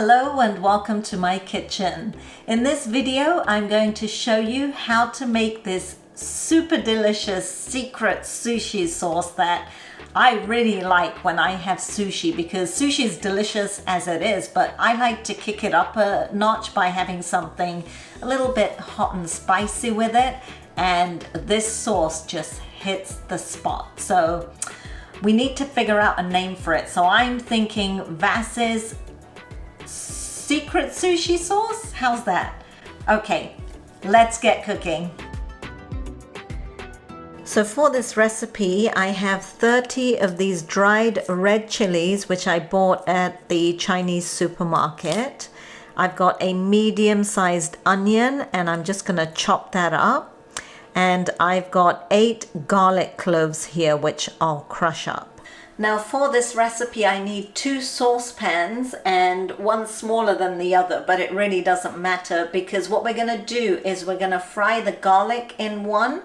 Hello and welcome to my kitchen. In this video, I'm going to show you how to make this super delicious secret sushi sauce that I really like when I have sushi, because sushi is delicious as it is, but I like to kick it up a notch by having something a little bit hot and spicy with it, and this sauce just hits the spot. So we need to figure out a name for it. So I'm thinking Vass's secret sushi sauce? How's that? Okay, let's get cooking. So for this recipe, I have 30 of these dried red chilies, which I bought at the Chinese supermarket. I've got a medium-sized onion, and I'm just gonna chop that up. And I've got 8 garlic cloves here, which I'll crush up. Now for this recipe, I need 2 saucepans, and one smaller than the other, but it really doesn't matter, because what we're gonna do is we're gonna fry the garlic in one,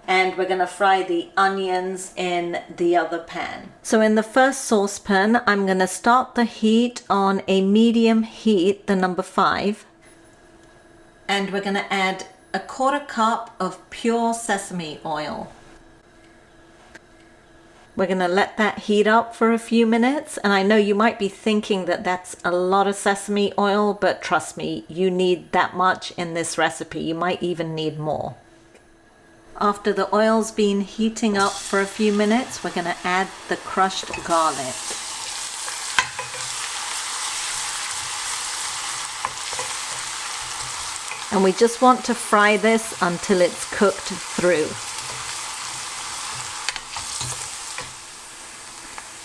and we're gonna fry the onions in the other pan. So in the first saucepan, I'm gonna start the heat on a medium heat, the number 5, and we're gonna add a 1/4 cup of pure sesame oil. We're gonna let that heat up for a few minutes, and I know you might be thinking that that's a lot of sesame oil, but trust me, you need that much in this recipe. You might even need more. After the oil's been heating up for a few minutes, we're gonna add the crushed garlic. And we just want to fry this until it's cooked through.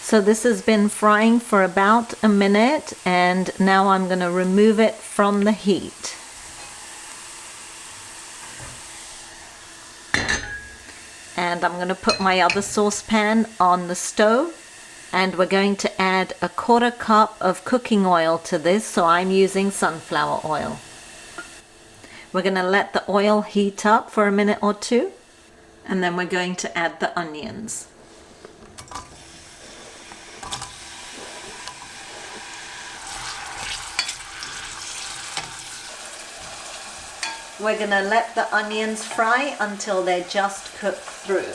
So this has been frying for about a minute, and now I'm going to remove it from the heat. And I'm going to put my other saucepan on the stove, and we're going to add a 1/4 cup of cooking oil to this, so I'm using sunflower oil. We're going to let the oil heat up for a minute or two, and then we're going to add the onions. We're going to let the onions fry until they're just cooked through.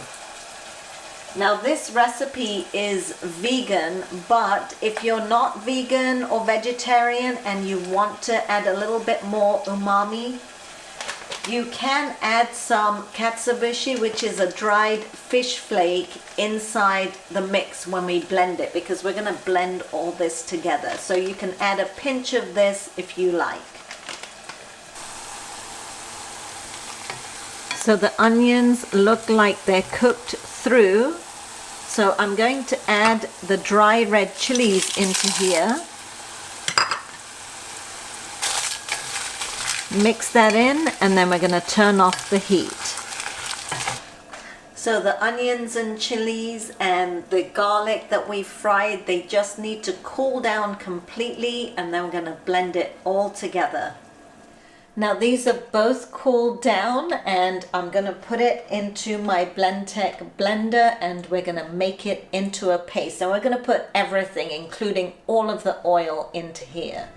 Now this recipe is vegan, but if you're not vegan or vegetarian and you want to add a little bit more umami, you can add some Katsuobushi, which is a dried fish flake, inside the mix when we blend it, because we're going to blend all this together. So you can add a pinch of this if you like. So the onions look like they're cooked through. So I'm going to add the dry red chilies into here. Mix that in, and then we're going to turn off the heat. So the onions and chilies and the garlic that we fried, they just need to cool down completely, and then we're going to blend it all together. Now these are both cooled down, and I'm going to put it into my Blendtec blender, and we're going to make it into a paste. And we're going to put everything, including all of the oil, into here.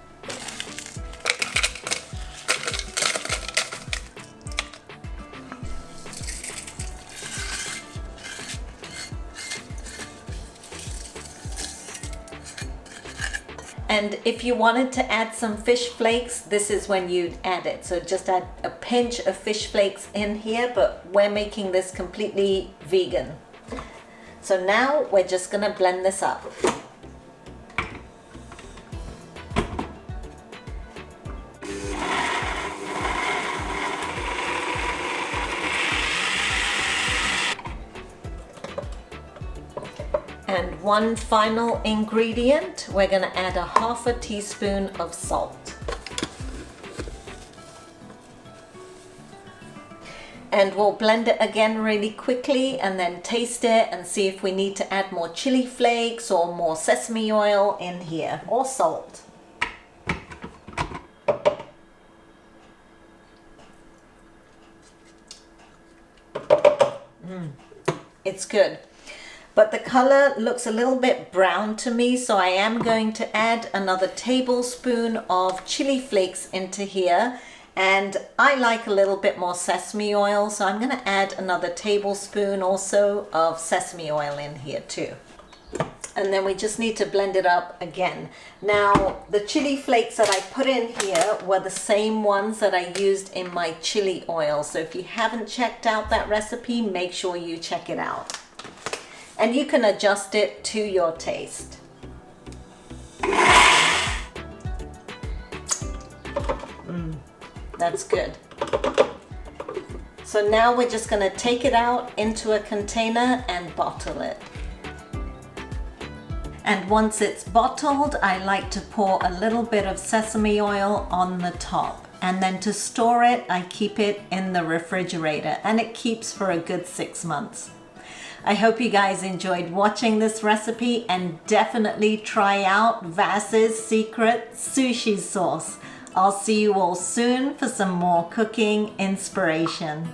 And if you wanted to add some fish flakes, this is when you'd add it. So just add a pinch of fish flakes in here, but we're making this completely vegan. So now we're just gonna blend this up. And one final ingredient, we're going to add a 1/2 teaspoon of salt. And we'll blend it again really quickly, and then taste it and see if we need to add more chili flakes or more sesame oil in here, or salt. It's good. but the color looks a little bit brown to me, so I am going to add another tablespoon of chili flakes into here. And I like a little bit more sesame oil, so I'm going to add another tablespoon also of sesame oil in here too. And then we just need to blend it up again. Now, the chili flakes that I put in here were the same ones that I used in my chili oil. So if you haven't checked out that recipe, make sure you check it out. And you can adjust it to your taste. That's good. So now we're just going to take it out into a container and bottle it. And once it's bottled, I like to pour a little bit of sesame oil on the top. And then to store it, I keep it in the refrigerator, and it keeps for a good 6 months. I hope you guys enjoyed watching this recipe, and definitely try out Vass's secret sushi sauce. I'll see you all soon for some more cooking inspiration.